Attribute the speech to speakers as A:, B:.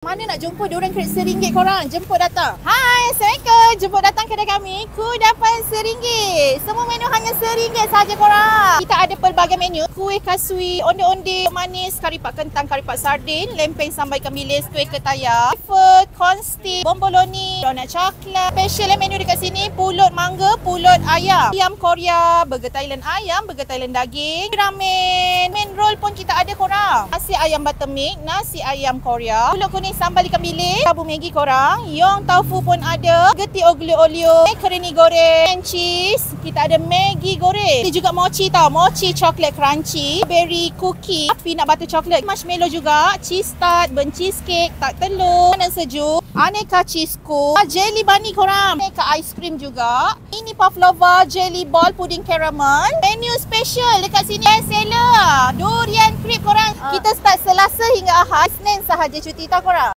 A: Mana nak jumpa diorang kredit RM1 korang? Jemput datang. Hai, Assalamualaikum. Jemput datang kedai kami. Kudapan RM1. Semua menu hanya RM1 saja korang. Kita ada pelbagai menu. Kuih kasui, onde-onde manis, kari pak kentang, kari pak sardin, lempeng sambal ikan bilis, kuih ketaya, wafer, corn stick, bomboloni, donat coklat. Special menu dekat sini, pulut mangga, pulut ayam, ayam Korea, burger Thailand ayam, burger Thailand daging, ramen. Main roll pun kita ada korang. Nasi ayam buttermilk, nasi ayam Korea, pulut kuning sambal ikan bilis, tabu Maggi korang, yong tofu pun ada, geti olio, macaroni goreng, and cheese. Kita ada Maggi goreng. Ini juga mochi tau, mochi chocolate crunchy, berry cookie, peanut butter chocolate, marshmallow juga, cheese tart, burnt cheesecake, tart telur, makanan sejuk, aneka cheese scoop, jelly bunny korang, aneka ice cream juga, ini pavlova, jelly ball, puding caramel. Menu special dekat sini, best seller, durian crepe korang. Kita start Selasa hingga Ahad, Senin sahaja cuti tau korang.